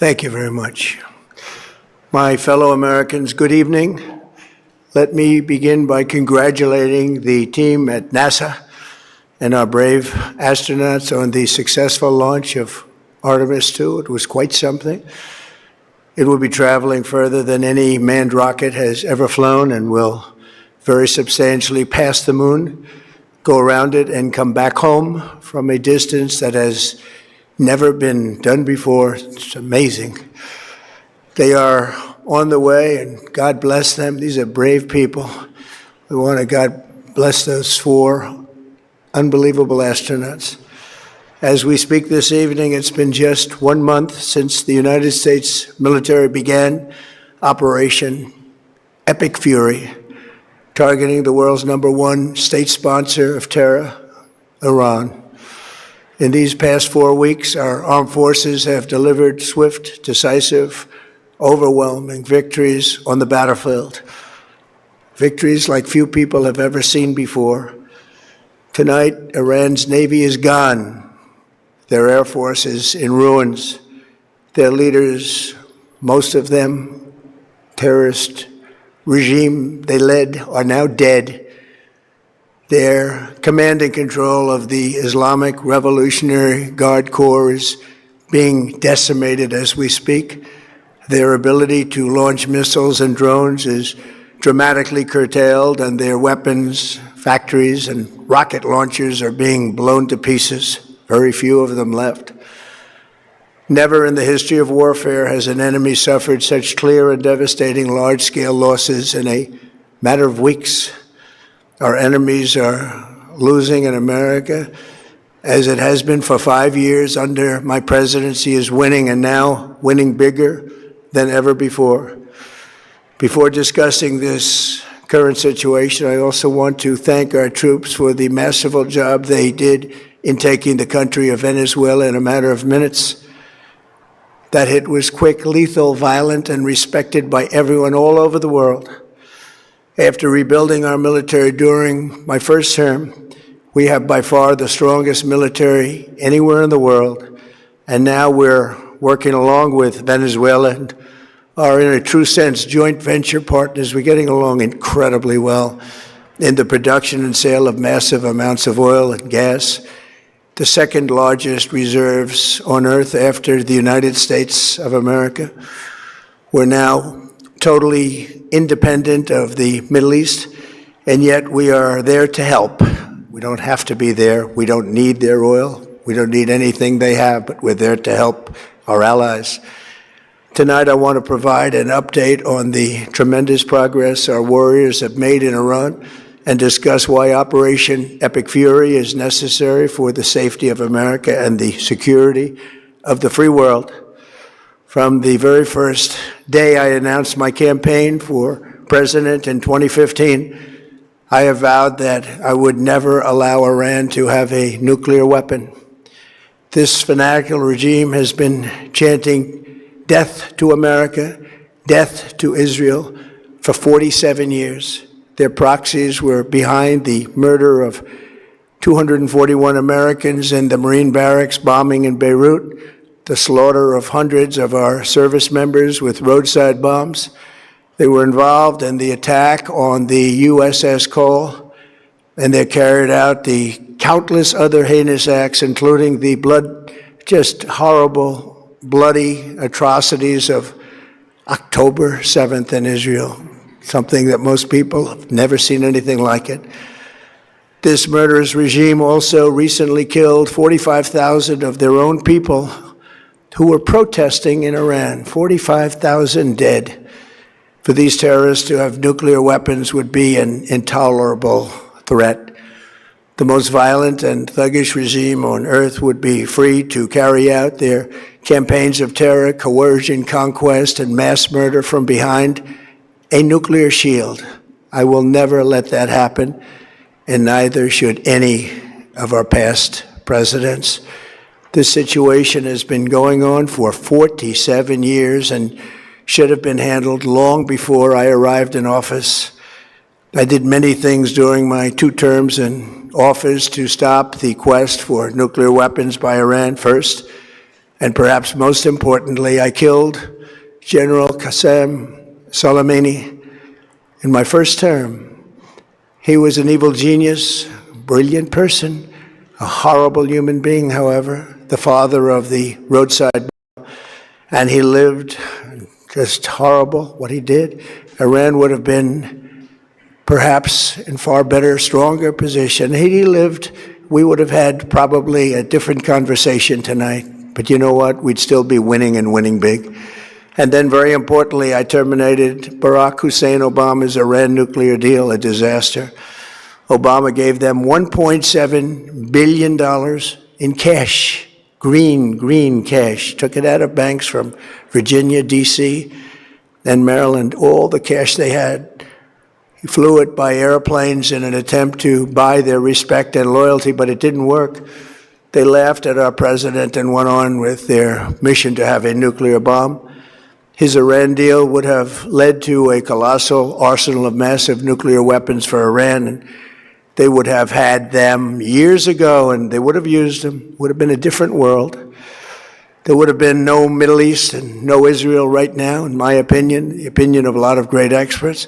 Thank you very much. My fellow Americans, good evening. Let me begin by congratulating the team at NASA and our brave astronauts on the successful launch of Artemis II. It was quite something. It will be traveling further than any manned rocket has ever flown and will very substantially pass the moon, go around it, and come back home from a distance that has never been done before. It's amazing. They are on the way, and God bless them. These are brave people. We want to God bless those 4 unbelievable astronauts. As we speak this evening, it's been just 1 month since the United States military began Operation Epic Fury, targeting the world's #1 state sponsor of terror, Iran. In these past 4 weeks, our armed forces have delivered swift, decisive, overwhelming victories on the battlefield. Victories like few people have ever seen before. Tonight, Iran's Navy is gone. Their Air Force is in ruins. Their leaders, most of them terrorist regime they led, are now dead. Their command and control of the Islamic Revolutionary Guard Corps is being decimated as we speak. Their ability to launch missiles and drones is dramatically curtailed, and their weapons, factories, and rocket launchers are being blown to pieces. Very few of them left. Never in the history of warfare has an enemy suffered such clear and devastating large-scale losses in a matter of weeks. Our enemies are losing in America, as it has been for 5 years under my presidency, is winning, and now winning bigger than ever before. Before discussing this current situation, I also want to thank our troops for the masterful job they did in taking the country of Venezuela in a matter of minutes. That hit was quick, lethal, violent, and respected by everyone all over the world. After rebuilding our military during my first term, we have by far the strongest military anywhere in the world. And now we're working along with Venezuela and are in a true sense joint venture partners. We're getting along incredibly well in the production and sale of massive amounts of oil and gas, the second largest reserves on earth after the United States of America. We're now totally independent of the Middle East, and yet we are there to help. We don't have to be there. We don't need their oil. We don't need anything they have, but we're there to help our allies. Tonight, I want to provide an update on the tremendous progress our warriors have made in Iran and discuss why Operation Epic Fury is necessary for the safety of America and the security of the free world. From the very first day I announced my campaign for president in 2015, I have vowed that I would never allow Iran to have a nuclear weapon. This fanatical regime has been chanting death to America, death to Israel for 47 years. Their proxies were behind the murder of 241 Americans in the Marine barracks bombing in Beirut, the slaughter of hundreds of our service members with roadside bombs. They were involved in the attack on the USS Cole, and they carried out the countless other heinous acts, including the just horrible, bloody atrocities of October 7th in Israel, something that most people have never seen anything like it. This murderous regime also recently killed 45,000 of their own people who were protesting in Iran. 45,000 dead. For these terrorists to have nuclear weapons would be an intolerable threat. The most violent and thuggish regime on earth would be free to carry out their campaigns of terror, coercion, conquest, and mass murder from behind a nuclear shield. I will never let that happen, and neither should any of our past presidents. This situation has been going on for 47 years and should have been handled long before I arrived in office. I did many things during my 2 terms in office to stop the quest for nuclear weapons by Iran. First, And perhaps most importantly, I killed General Qasem Soleimani in my first term. He was an evil genius, brilliant person, a horrible human being, however, the father of the roadside bomb, and he lived just horrible what he did. Iran would have been perhaps in far better, stronger position. Had he lived, we would have had probably a different conversation tonight. But you know what? We'd still be winning and winning big. And then very importantly, I terminated Barack Hussein Obama's Iran nuclear deal, a disaster. Obama gave them $1.7 billion in cash, green cash, took it out of banks from Virginia, D.C., and Maryland, all the cash they had. He flew it by airplanes in an attempt to buy their respect and loyalty, but it didn't work. They laughed at our president and went on with their mission to have a nuclear bomb. His Iran deal would have led to a colossal arsenal of massive nuclear weapons for Iran, and they would have had them years ago, and they would have used them. It would have been a different world. There would have been no Middle East and no Israel right now, in my opinion, the opinion of a lot of great experts,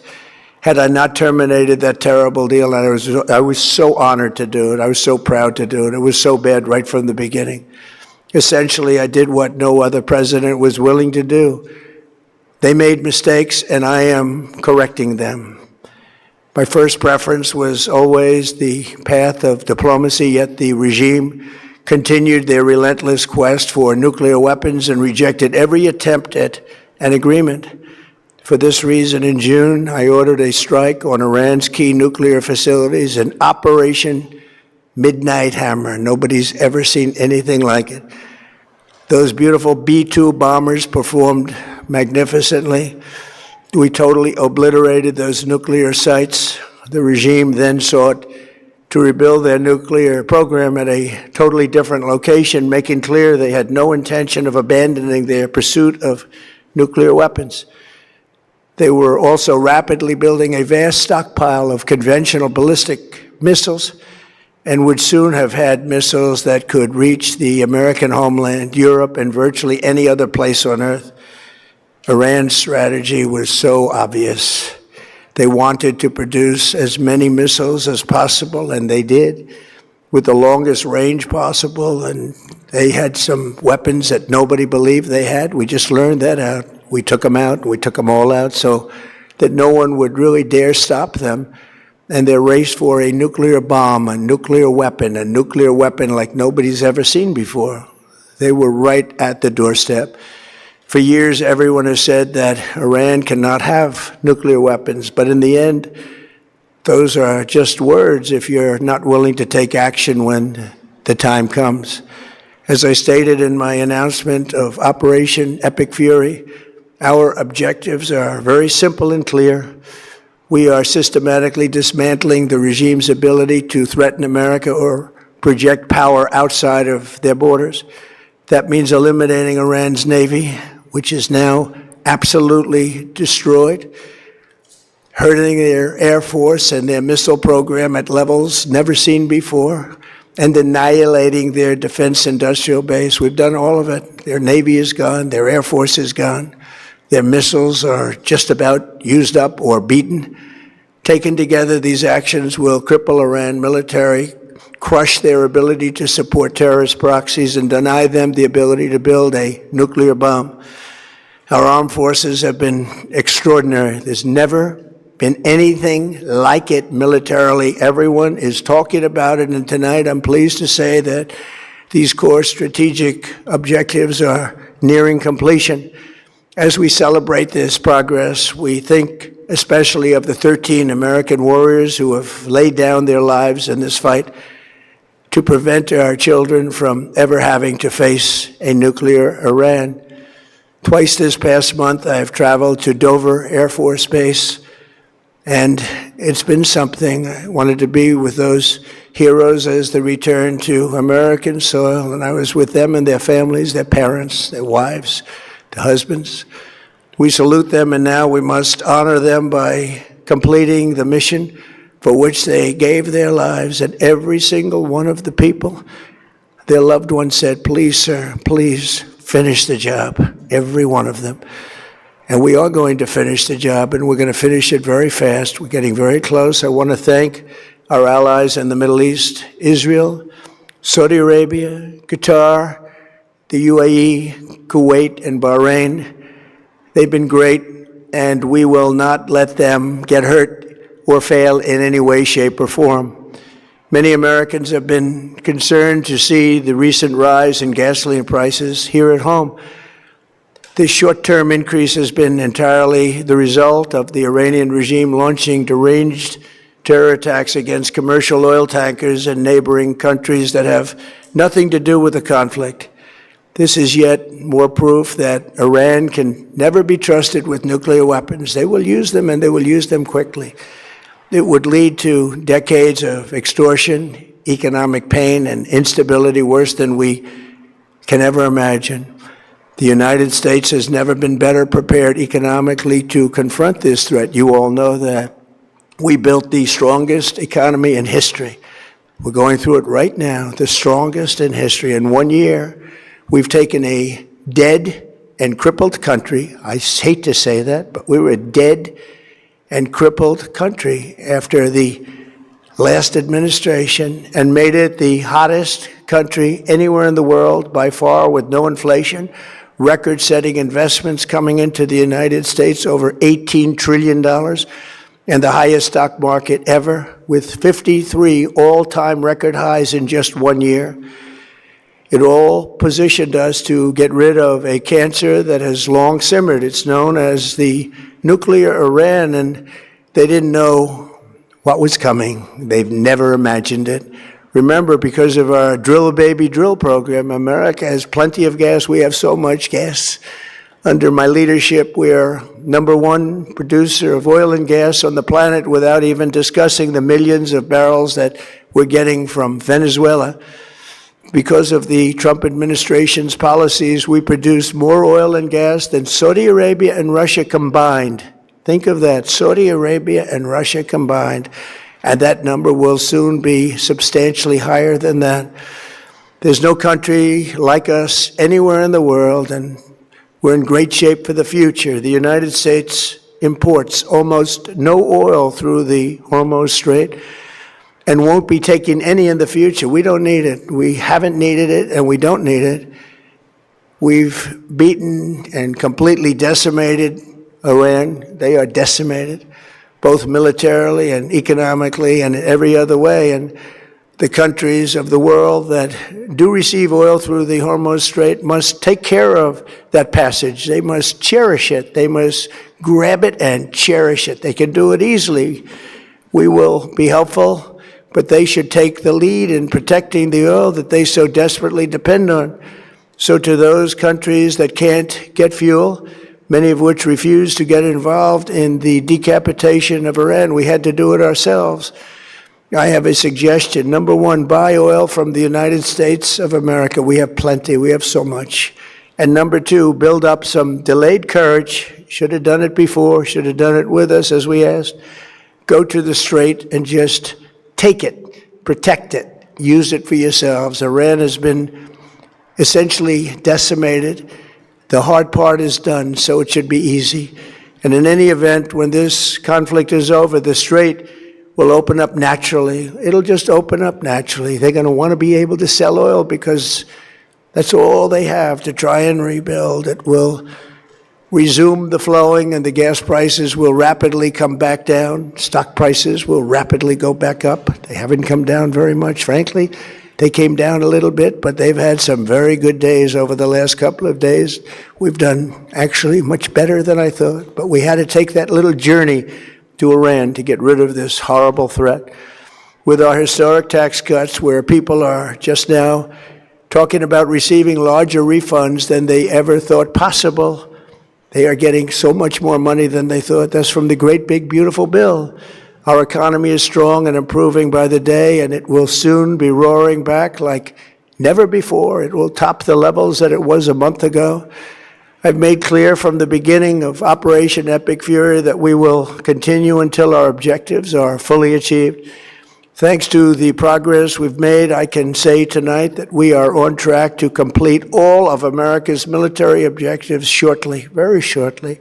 had I not terminated that terrible deal. And I was so honored to do it. I was so proud to do it. It was so bad right from the beginning. Essentially, I did what no other president was willing to do. They made mistakes, and I am correcting them. My first preference was always the path of diplomacy, yet the regime continued their relentless quest for nuclear weapons and rejected every attempt at an agreement. For this reason, in June, I ordered a strike on Iran's key nuclear facilities, an Operation Midnight Hammer. Nobody's ever seen anything like it. Those beautiful B-2 bombers performed magnificently. We totally obliterated those nuclear sites. The regime then sought to rebuild their nuclear program at a totally different location, making clear they had no intention of abandoning their pursuit of nuclear weapons. They were also rapidly building a vast stockpile of conventional ballistic missiles and would soon have had missiles that could reach the American homeland, Europe, and virtually any other place on Earth. Iran's strategy was so obvious. They wanted to produce as many missiles as possible, and they did, with the longest range possible, and they had some weapons that nobody believed they had. We just learned that out. We took them out. We took them all out so that no one would really dare stop them. And their race for a nuclear bomb, a nuclear weapon like nobody's ever seen before. They were right at the doorstep. For years, everyone has said that Iran cannot have nuclear weapons, but in the end, those are just words if you're not willing to take action when the time comes. As I stated in my announcement of Operation Epic Fury, our objectives are very simple and clear. We are systematically dismantling the regime's ability to threaten America or project power outside of their borders. That means eliminating Iran's Navy, which is now absolutely destroyed, hurting their Air Force and their missile program at levels never seen before, and annihilating their defense industrial base. We've done all of it. Their Navy is gone, their Air Force is gone. Their missiles are just about used up or beaten. Taken together, these actions will cripple Iran military, crush their ability to support terrorist proxies, and deny them the ability to build a nuclear bomb. Our armed forces have been extraordinary. There's never been anything like it militarily. Everyone is talking about it, and tonight I'm pleased to say that these core strategic objectives are nearing completion. As we celebrate this progress, we think especially of the 13 American warriors who have laid down their lives in this fight to prevent our children from ever having to face a nuclear Iran. Twice this past month, I've traveled to Dover Air Force Base, and it's been something. I wanted to be with those heroes as they return to American soil, and I was with them and their families, their parents, their wives, the husbands. We salute them, and now we must honor them by completing the mission for which they gave their lives. And every single one of the people, their loved ones said, "Please, sir, please finish the job, every one of them. And we are going to finish the job, and we're going to finish it very fast. We're getting very close. I want to thank our allies in the Middle East, Israel, Saudi Arabia, Qatar, the UAE, Kuwait, and Bahrain. They've been great, and we will not let them get hurt or fail in any way, shape, or form. Many Americans have been concerned to see the recent rise in gasoline prices here at home. This short-term increase has been entirely the result of the Iranian regime launching deranged terror attacks against commercial oil tankers in neighboring countries that have nothing to do with the conflict. This is yet more proof that Iran can never be trusted with nuclear weapons. They will use them, and they will use them quickly. It would lead to decades of extortion, economic pain, and instability worse than we can ever imagine. The United States has never been better prepared economically to confront this threat. You all know that. We built the strongest economy in history. We're going through it right now, the strongest in history. In 1 year, we've taken a dead and crippled country. I hate to say that, but we were a dead and crippled country after the last administration and made it the hottest country anywhere in the world by far, with no inflation, record-setting investments coming into the United States, over $18 trillion, and the highest stock market ever, with 53 all-time record highs in just 1 year. It all positioned us to get rid of a cancer that has long simmered. It's known as the nuclear Iran, and they didn't know what was coming. They've never imagined it. Remember, because of our Drill Baby Drill program, America has plenty of gas. We have so much gas. Under my leadership, we are #1 producer of oil and gas on the planet, without even discussing the millions of barrels that we're getting from Venezuela. Because of the Trump administration's policies, we produce more oil and gas than Saudi Arabia and Russia combined. Think of that, Saudi Arabia and Russia combined. And that number will soon be substantially higher than that. There's no country like us anywhere in the world, and we're in great shape for the future. The United States imports almost no oil through the Hormuz Strait and won't be taking any in the future. We don't need it. We haven't needed it, and we don't need it. We've beaten and completely decimated Iran. They are decimated, both militarily and economically and in every other way. And the countries of the world that do receive oil through the Hormuz Strait must take care of that passage. They must cherish it. They must grab it and cherish it. They can do it easily. We will be helpful, but they should take the lead in protecting the oil that they so desperately depend on. So to those countries that can't get fuel, many of which refuse to get involved in the decapitation of Iran, we had to do it ourselves. I have a suggestion. #1, buy oil from the United States of America. We have plenty. We have so much. And #2, build up some delayed courage. Should have done it before. Should have done it with us, as we asked. Go to the Strait and just take it, protect it, use it for yourselves. Iran has been essentially decimated. The hard part is done, so it should be easy. And in any event, when this conflict is over, the Strait will open up naturally. It'll just open up naturally. They're going to want to be able to sell oil because that's all they have to try and rebuild. It will resume the flowing, and the gas prices will rapidly come back down. Stock prices will rapidly go back up. They haven't come down very much, frankly. They came down a little bit, but they've had some very good days over the last couple of days. We've done actually much better than I thought, but we had to take that little journey to Iran to get rid of this horrible threat. With our historic tax cuts, where people are just now talking about receiving larger refunds than they ever thought possible, they are getting so much more money than they thought. That's from the great big beautiful bill. Our economy is strong and improving by the day, and it will soon be roaring back like never before. It will top the levels that it was a month ago. I've made clear from the beginning of Operation Epic Fury that we will continue until our objectives are fully achieved. Thanks to the progress we've made, I can say tonight that we are on track to complete all of America's military objectives shortly, very shortly.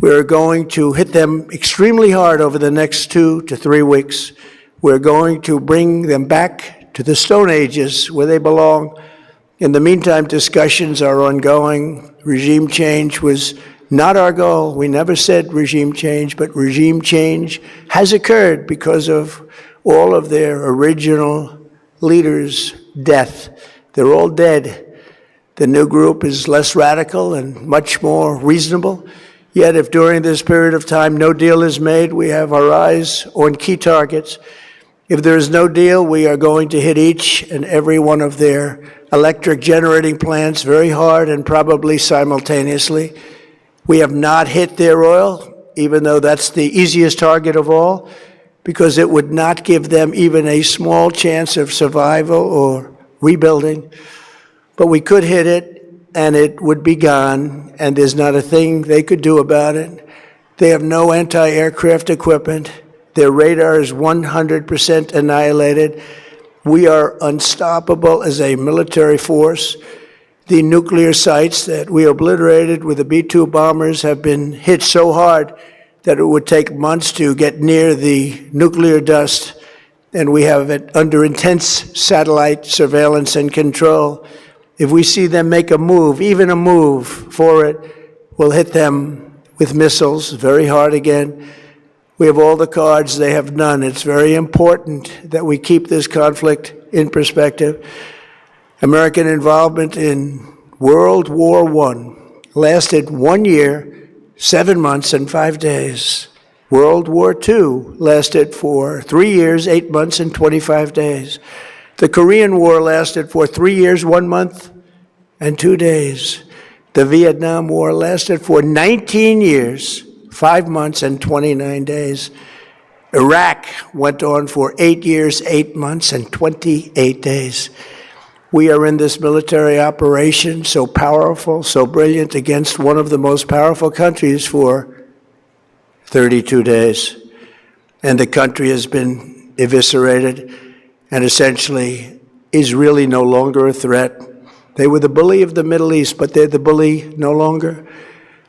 We're going to hit them extremely hard over the next 2 to 3 weeks. We're going to bring them back to the Stone Ages where they belong. In the meantime, discussions are ongoing. Regime change was not our goal. We never said regime change, but regime change has occurred because of all of their original leaders' death. They're all dead. The new group is less radical and much more reasonable. Yet if during this period of time no deal is made, we have our eyes on key targets. If there is no deal, we are going to hit each and every one of their electric generating plants very hard and probably simultaneously. We have not hit their oil, even though that's the easiest target of all, because it would not give them even a small chance of survival or rebuilding. But we could hit it, and it would be gone, and there's not a thing they could do about it. They have no anti-aircraft equipment. Their radar is 100% annihilated. We are unstoppable as a military force. The nuclear sites that we obliterated with the B-2 bombers have been hit so hard that it would take months to get near the nuclear dust, and we have it under intense satellite surveillance and control. If we see them make a move, even a move for it, we'll hit them with missiles very hard again. We have all the cards, they have none. It's very important that we keep this conflict in perspective. American involvement in World War I lasted 1 year, 7 months, and 5 days. World War II lasted for 3 years, 8 months, and 25 days. The Korean War lasted for 3 years, 1 month, and 2 days. The Vietnam War lasted for 19 years, 5 months, and 29 days. Iraq went on for 8 years, 8 months, and 28 days. We are in this military operation, so powerful, so brilliant, against one of the most powerful countries for 32 days. And the country has been eviscerated and essentially is really no longer a threat. They were the bully of the Middle East, but they're the bully no longer.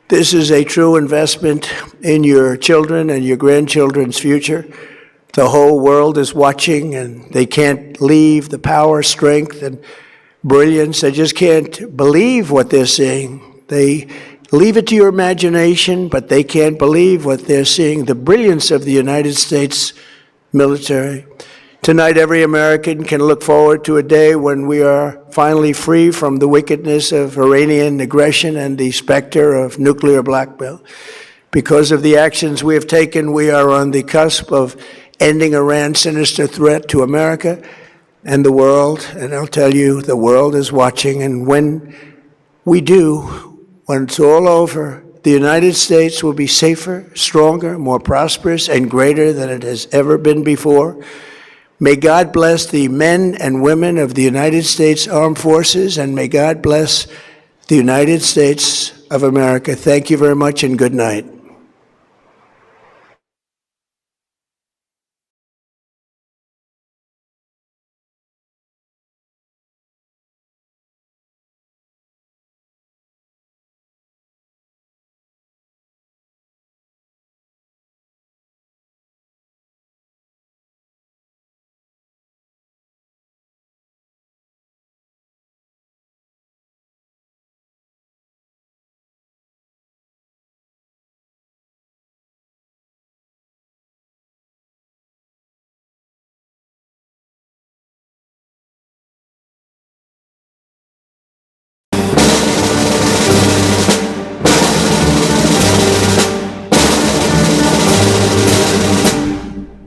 This is a true investment in your children and your grandchildren's future. The whole world is watching, and they can't leave the power, strength, and brilliance. They just can't believe what they're seeing. They leave it to your imagination, but they can't believe what they're seeing, the brilliance of the United States military. Tonight, every American can look forward to a day when we are finally free from the wickedness of Iranian aggression and the specter of nuclear blackmail. Because of the actions we have taken, we are on the cusp of ending Iran's sinister threat to America and the world. And I'll tell you, the world is watching. And when we do, when it's all over, the United States will be safer, stronger, more prosperous, and greater than it has ever been before. May God bless the men and women of the United States Armed Forces, and may God bless the United States of America. Thank you very much, and good night.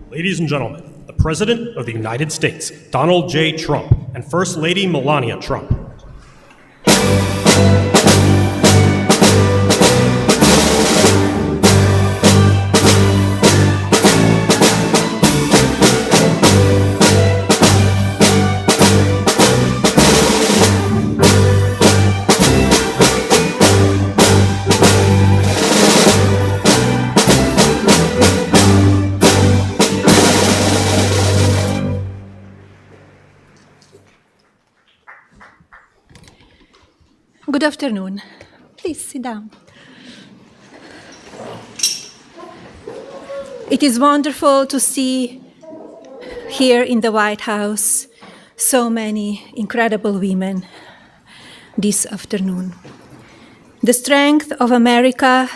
Ladies and gentlemen, the President of the United States, Donald J. Trump, and First Lady Melania Trump. Good afternoon. Please sit down. It is wonderful to see here in the White House so many incredible women this afternoon. The strength of America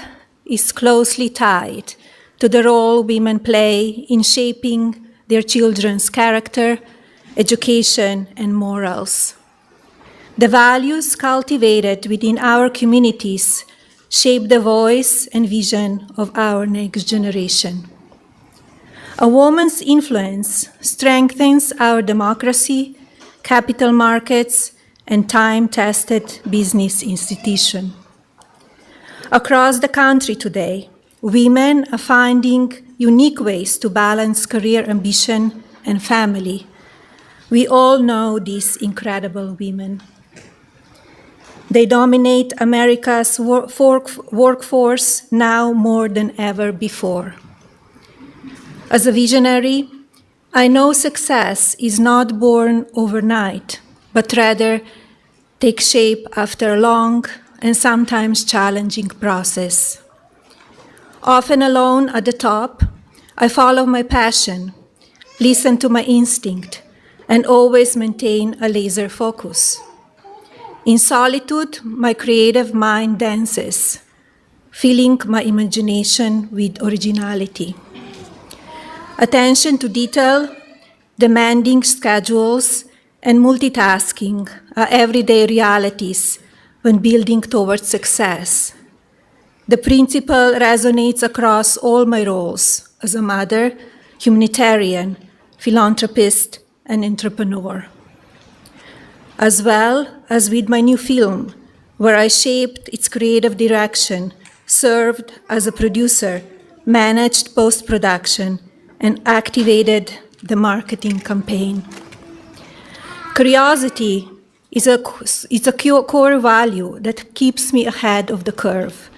is closely tied to the role women play in shaping their children's character, education, and morals. The values cultivated within our communities shape the voice and vision of our next generation. A woman's influence strengthens our democracy, capital markets, and time-tested business institutions. Across the country today, women are finding unique ways to balance career ambition and family. We all know these incredible women. They dominate America's workforce now more than ever before. As a visionary, I know success is not born overnight, but rather takes shape after a long and sometimes challenging process. Often alone at the top, I follow my passion, listen to my instinct, and always maintain a laser focus. In solitude, my creative mind dances, filling my imagination with originality. Attention to detail, demanding schedules, and multitasking are everyday realities when building towards success. The principle resonates across all my roles as a mother, humanitarian, philanthropist, and entrepreneur. As well as with my new film, where I shaped its creative direction, served as a producer, managed post-production, and activated the marketing campaign. Curiosity is a core value that keeps me ahead of the curve.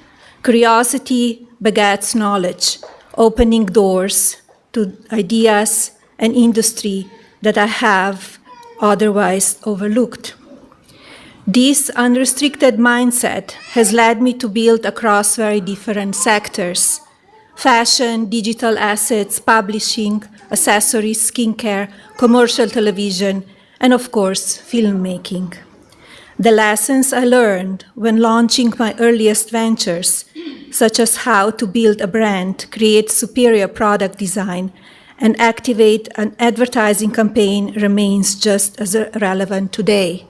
Curiosity begets knowledge, opening doors to ideas and industry that I have otherwise overlooked. This unrestricted mindset has led me to build across very different sectors: fashion, digital assets, publishing, accessories, skincare, commercial television, and of course, filmmaking. The lessons I learned when launching my earliest ventures, such as how to build a brand, create superior product design, and activate an advertising campaign, remains just as relevant today.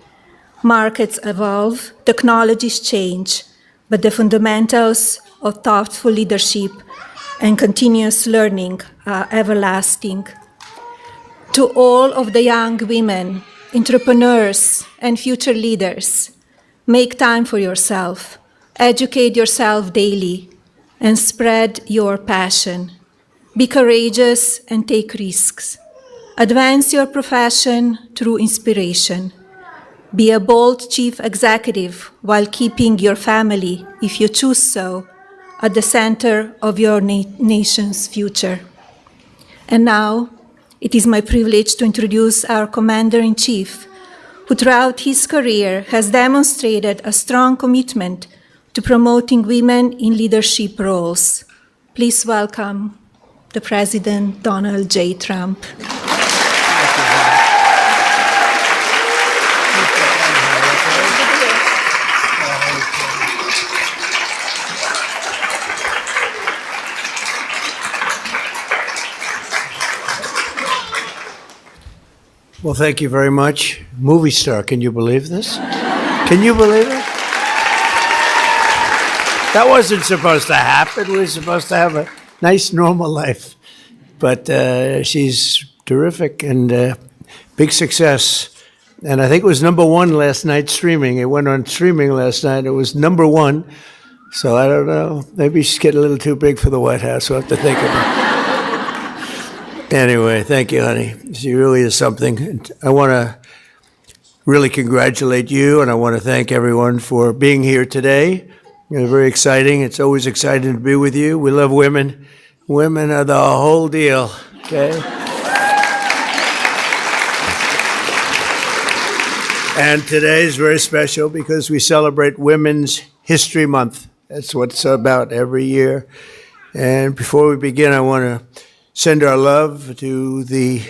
Markets evolve, technologies change, but the fundamentals of thoughtful leadership and continuous learning are everlasting. To all of the young women, entrepreneurs, and future leaders, make time for yourself, educate yourself daily, and spread your passion. Be courageous and take risks. Advance your profession through inspiration. Be a bold chief executive while keeping your family, if you choose so, at the center of your nation's future. And now, it is my privilege to introduce our Commander-in-Chief, who throughout his career has demonstrated a strong commitment to promoting women in leadership roles. Please welcome the President, Donald J. Trump. Well, thank you very much. Movie star, can you believe this? Can you believe it? That wasn't supposed to happen. We were supposed to have a nice, normal life. But she's terrific and big success. And I think it was #1 last night streaming. It went on streaming last night. It was #1. So I don't know. Maybe she's getting a little too big for the White House. We'll have to think about it. Anyway, thank you, honey. She really is something. I want to really congratulate you, and I want to thank everyone for being here today. It's very exciting. It's always exciting to be with you. We love women. Women are the whole deal, okay? And today is very special because we celebrate Women's History Month. That's what it's about every year. And before we begin, I want to send our love to the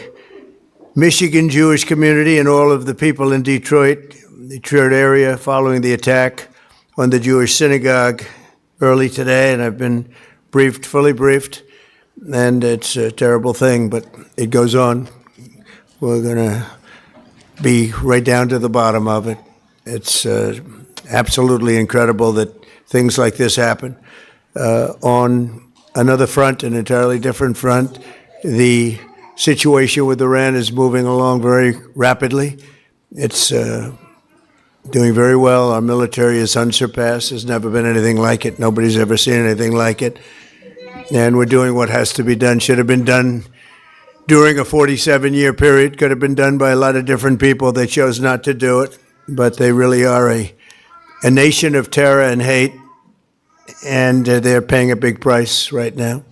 Michigan Jewish community and all of the people in Detroit area following the attack on the Jewish synagogue early today. And I've been fully briefed, and it's a terrible thing, but it goes on. We're going to be right down to the bottom of it. It's absolutely incredible that things like this happen. On another front, an entirely different front, the situation with Iran is moving along very rapidly. It's doing very well. Our military is unsurpassed. There's never been anything like it. Nobody's ever seen anything like it. And we're doing what has to be done. Should have been done during a 47-year period. Could have been done by a lot of different people. They chose not to do it. But they really are a nation of terror and hate. And they're paying a big price right now.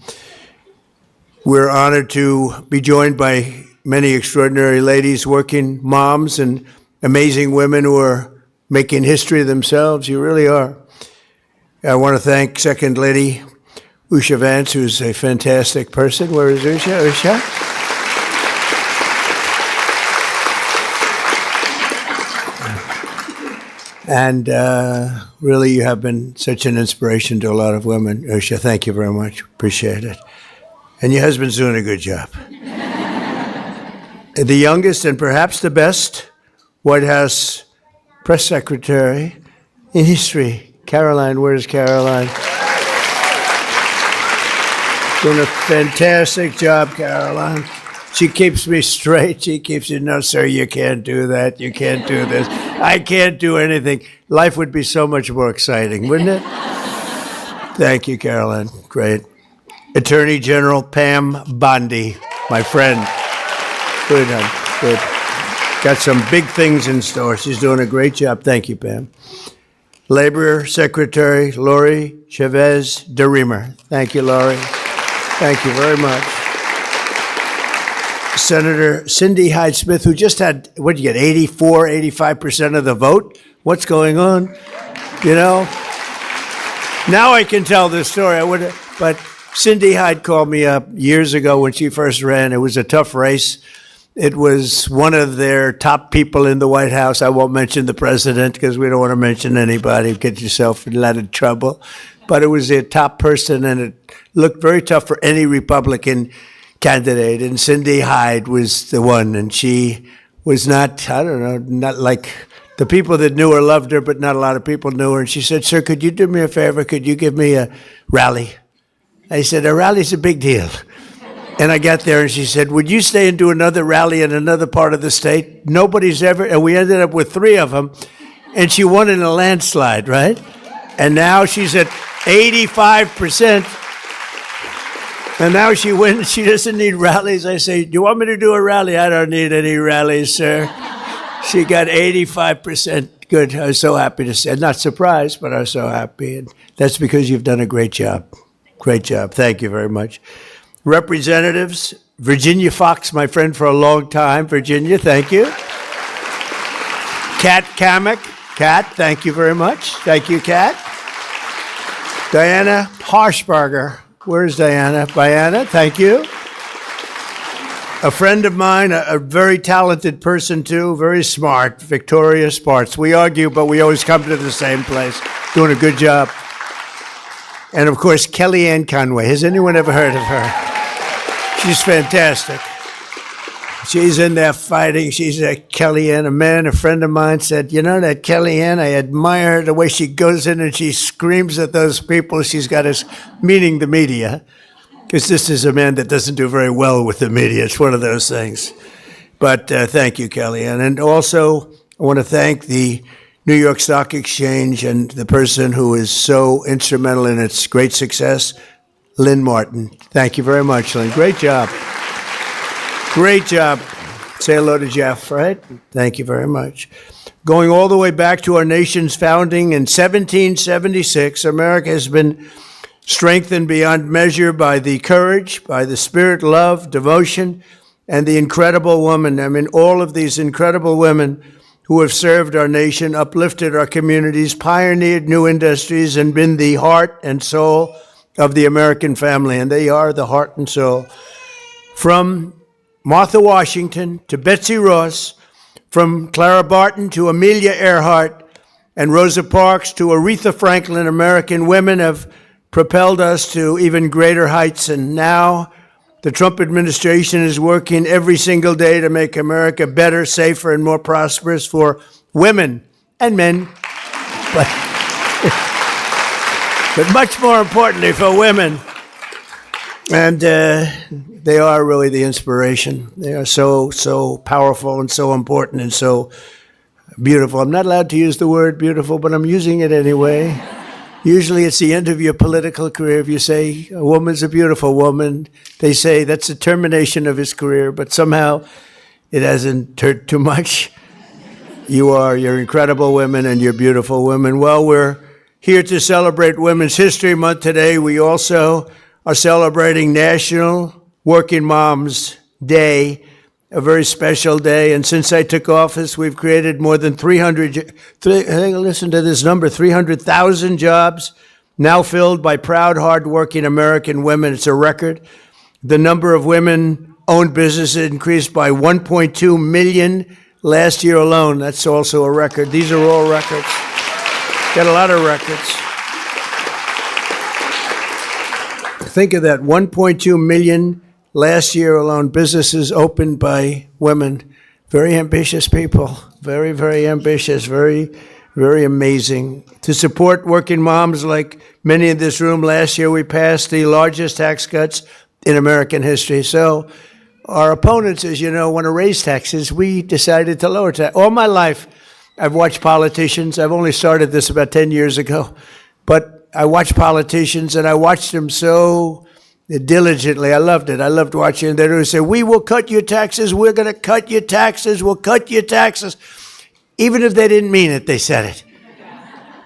We're honored to be joined by many extraordinary ladies, working moms, and amazing women who are making history themselves. You really are. I want to thank Second Lady Usha Vance, who's a fantastic person. Where is Usha? Usha? And really, you have been such an inspiration to a lot of women. Usha, thank you very much. Appreciate it. And your husband's doing a good job. The youngest and perhaps the best White House press secretary in history. Caroline, where's Caroline? Doing a fantastic job, Caroline. She keeps me straight. She keeps you, no, sir, you can't do that. You can't do this. I can't do anything. Life would be so much more exciting, wouldn't it? Thank you, Caroline. Great. Attorney General Pam Bondi, my friend. Good, good. Got some big things in store. She's doing a great job. Thank you, Pam. Labor Secretary Lori Chavez DeRemer. Thank you, Lori. Thank you very much. Senator Cindy Hyde-Smith, who just had, what did you get, 84, 85% of the vote? What's going on? You know? Now I can tell this story. I would have, but Cindy Hyde called me up years ago when she first ran. It was a tough race. It was one of their top people in the White House. I won't mention the president because we don't want to mention anybody. Get yourself in a lot of trouble. But it was a top person, and it looked very tough for any Republican candidate. And Cindy Hyde was the one, and she was not, I don't know, not like the people that knew her loved her, but not a lot of people knew her. And she said, sir, could you do me a favor? Could you give me a rally? I said, a rally's a big deal. And I got there and she said, would you stay and do another rally in another part of the state? Nobody's ever, and we ended up with 3 of them. And she won in a landslide, right? And now she's at 85%. And now she wins. She doesn't need rallies. I say, do you want me to do a rally? I don't need any rallies, sir. She got 85%. Good. I was so happy to say. Not surprised, but I was so happy. And that's because you've done a great job. Great job. Thank you very much. Representatives, Virginia Fox, my friend for a long time. Virginia, thank you. Kat Kamek. Kat, thank you very much. Thank you, Kat. Diana Harshbarger. Where's Diana? Diana, thank you. A friend of mine, a very talented person too, very smart, Victoria Sparks. We argue, but we always come to the same place. Doing a good job. And of course, Kellyanne Conway. Has anyone ever heard of her? She's fantastic. She's in there fighting. She's a Kellyanne. A friend of mine said, you know that Kellyanne, I admire her, the way she goes in and she screams at those people she's got us, meaning the media, because this is a man that doesn't do very well with the media. It's one of those things. But thank you, Kellyanne. And also, I want to thank the New York Stock Exchange and the person who is so instrumental in its great success, Lynn Martin. Thank you very much, Lynn. Great job. Great job. Say hello to Jeff, right? Thank you very much. Going all the way back to our nation's founding in 1776, America has been strengthened beyond measure by the courage, by the spirit, love, devotion, and the incredible woman. I mean, all of these incredible women who have served our nation, uplifted our communities, pioneered new industries, and been the heart and soul of the American family. And they are the heart and soul. From Martha Washington to Betsy Ross, from Clara Barton to Amelia Earhart, and Rosa Parks to Aretha Franklin, American women have propelled us to even greater heights. And now the Trump administration is working every single day to make America better, safer, and more prosperous for women and men, but, but much more importantly for women. And they are really the inspiration. They are so powerful and so important and so beautiful. I'm not allowed to use the word beautiful, but I'm using it anyway. Usually it's the end of your political career. If you say a woman's a beautiful woman, they say that's the termination of his career, but somehow it hasn't hurt too much. You're incredible women and you're beautiful women. Well, we're here to celebrate Women's History Month today. We also are celebrating National Working Moms Day, a very special day. And since I took office, we've created more than 300,000 jobs now filled by proud, hardworking American women. It's a record. The number of women-owned businesses increased by 1.2 million last year alone. That's also a record. These are all records. Got a lot of records. Think of that, 1.2 million last year alone, businesses opened by women. Very ambitious people, very, very ambitious, very, very amazing. To support working moms like many in this room, last year we passed the largest tax cuts in American history. So our opponents, as you know, want to raise taxes. We decided to lower taxes. All my life, I've watched politicians. I've only started this about 10 years ago. But I watched politicians, and I watched them so diligently. I loved it. I loved watching. They would say, we will cut your taxes. We're going to cut your taxes. We'll cut your taxes. Even if they didn't mean it, they said it.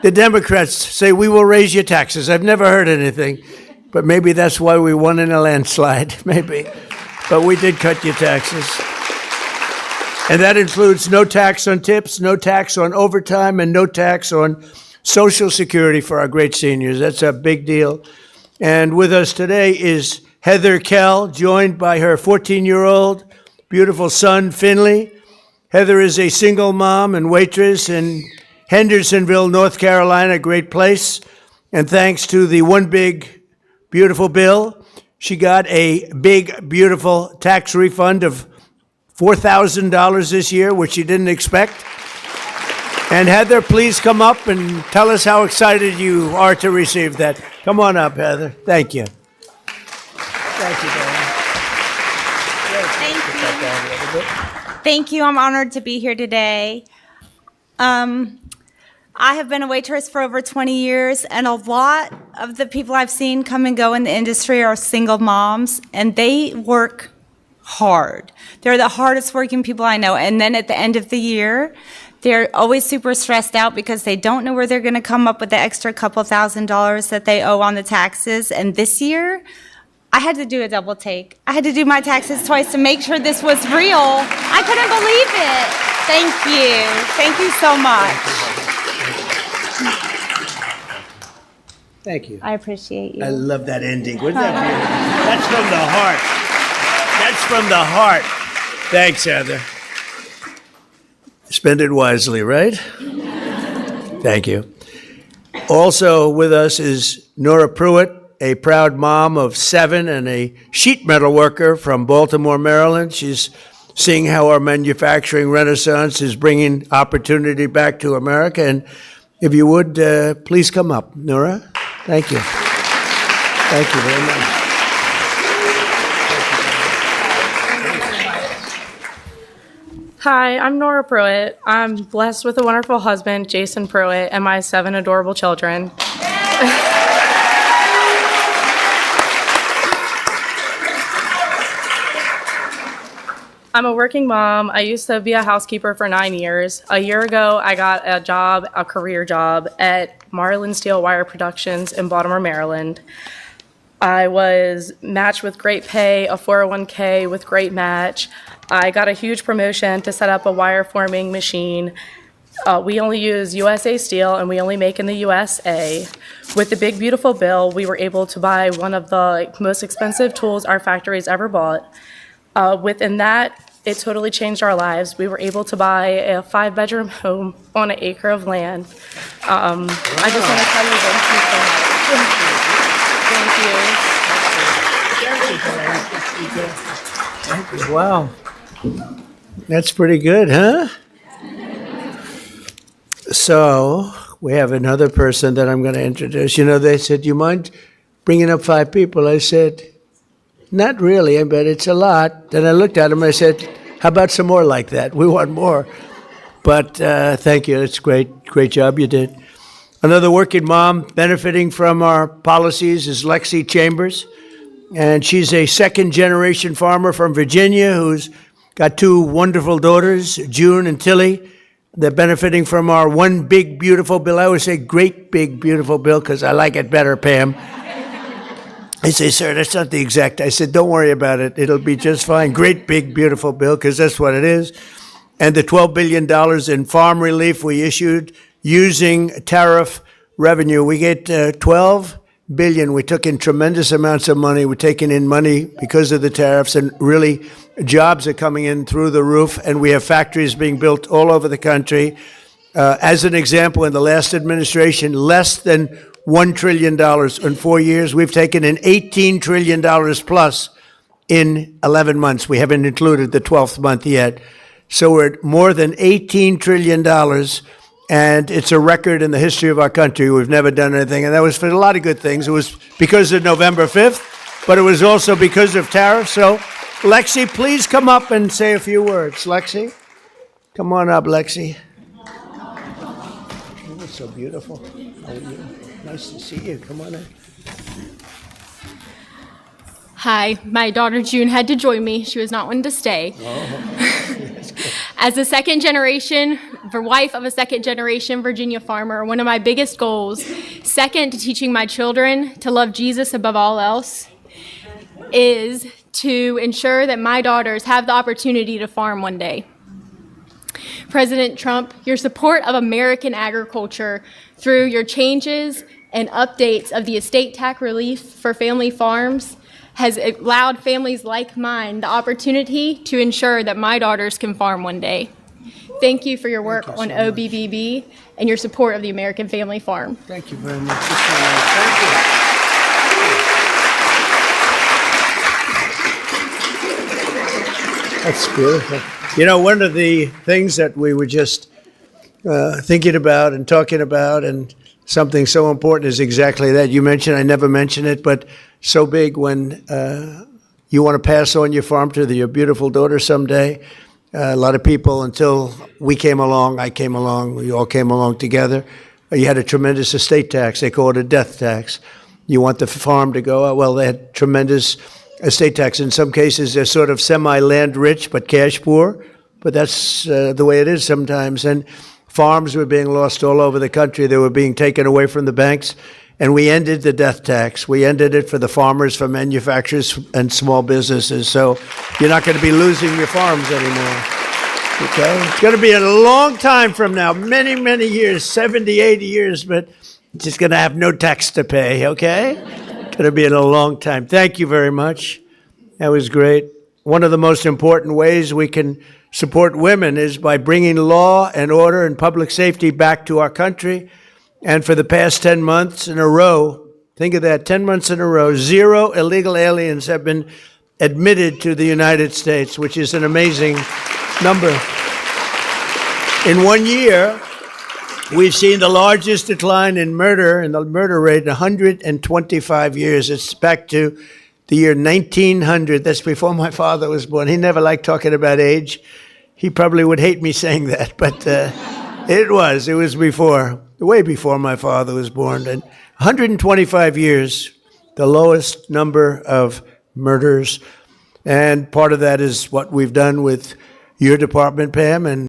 The Democrats say, we will raise your taxes. I've never heard anything. But maybe that's why we won in a landslide. Maybe. But we did cut your taxes. And that includes no tax on tips, no tax on overtime, and no tax on Social Security for our great seniors. That's a big deal. And with us today is Heather Kell, joined by her 14-year-old beautiful son, Finley. Heather is a single mom and waitress in Hendersonville, North Carolina, a great place. And thanks to the One Big Beautiful Bill, she got a big, beautiful tax refund of $4,000 this year, which she didn't expect. And Heather, please come up and tell us how excited you are to receive that. Come on up, Heather. Thank you. Thank you, darling. Thank you. I'm honored to be here today. I have been a waitress for over 20 years, and a lot of the people I've seen come and go in the industry are single moms, and they work hard. They're the hardest working people I know. And then at the end of the year, they're always super stressed out because they don't know where they're going to come up with the extra couple $1,000s that they owe on the taxes. And this year, I had to do a double take. I had to do my taxes twice to make sure this was real. I couldn't believe it. Thank you. Thank you so much. Thank you. I appreciate you. I love that ending. Wasn't that beautiful? That's from the heart. That's from the heart. Thanks, Heather. Spend it wisely, right? Thank you. Also with us is Nora Pruitt, a proud mom of 7 and a sheet metal worker from Baltimore, Maryland. She's seeing how our manufacturing renaissance is bringing opportunity back to America. And if you would, please come up, Nora. Thank you. Thank you very much. Hi, I'm Nora Pruitt. I'm blessed with a wonderful husband, Jason Pruitt, and my 7 adorable children. I'm a working mom. I used to be a housekeeper for 9 years. A year ago, I got a job, a career job, at Marlin Steel Wire Productions in Baltimore, Maryland. I was matched with great pay, a 401k with great match. I got a huge promotion to set up a wire forming machine. We only use USA steel and we only make in the USA. With the big beautiful bill, we were able to buy one of the most expensive tools our factory's ever bought. Within that, it totally changed our lives. We were able to buy a 5-bedroom home on an acre of land. I just want to tell you thank you so much. Thank you. Wow. That's pretty good, huh? So we have another person that I'm going to introduce. You know, they said, "You mind bringing up 5 people?" I said, "Not really, but it's a lot." Then I looked at him, I said, "How about some more like that? We want more." But thank you. It's great. Great job you did. Another working mom benefiting from our policies is Lexi Chambers. And she's a second-generation farmer from Virginia who's got 2 wonderful daughters, June and Tilly. They're benefiting from our one big, beautiful bill. I always say great, big, beautiful bill because I like it better, Pam. They say, "Sir, that's not the exact." I said, "Don't worry about it. It'll be just fine. Great, big, beautiful bill," because that's what it is. And the $12 billion in farm relief we issued using tariff revenue. We get $12 billion. We took in tremendous amounts of money. We're taking in money because of the tariffs, and really jobs are coming in through the roof, and we have factories being built all over the country. As an example, in the last administration, less than $1 trillion in 4 years. We've taken in $18 trillion plus in 11 months. We haven't included the 12th month yet. So we're at more than $18 trillion, and it's a record in the history of our country. We've never done anything, and that was for a lot of good things. It was because of November 5th, but it was also because of tariffs. So, Lexi, please come up and say a few words. Lexi, come on up, Lexi. Oh, it's so beautiful. How are you? Nice to see you. Come on in. Hi, my daughter June had to join me. She was not one to stay. As a wife of a second-generation Virginia farmer, one of my biggest goals, second to teaching my children to love Jesus above all else, is to ensure that my daughters have the opportunity to farm one day. President Trump, your support of American agriculture through your changes and updates of the estate tax relief for family farms has allowed families like mine the opportunity to ensure that my daughters can farm one day. Thank you for your work on OBBB and your support of the American family farm. Thank you very much. Thank you. That's beautiful. You know, one of the things that we were just thinking about and talking about, and something so important is exactly that. You mentioned, I never mention it, but so big when you want to pass on your farm to your beautiful daughter someday. A lot of people, until we came along, I came along, we all came along together, you had a tremendous estate tax. They call it a death tax. You want the farm to go, well, they had tremendous estate tax. In some cases, they're sort of semi-land rich, but cash poor. But that's the way it is sometimes. And farms were being lost all over the country. They were being taken away from the banks. And we ended the death tax. We ended it for the farmers, for manufacturers, and small businesses. So you're not going to be losing your farms anymore. Okay? It's going to be a long time from now, many, many years, 70, 80 years, but just going to have no tax to pay, okay? Going to be in a long time. Thank you very much. That was great. One of the most important ways we can support women is by bringing law and order and public safety back to our country. And for the past 10 months in a row, think of that, 10 months in a row, 0 illegal aliens have been admitted to the United States, which is an amazing number. In 1 year, we've seen the largest decline in the murder rate in 125 years. It's back to the year 1900. That's before my father was born. He never liked talking about age. He probably would hate me saying that, but it was before, way before my father was born. And 125 years, the lowest number of murders. And part of that is what we've done with your department, Pam, and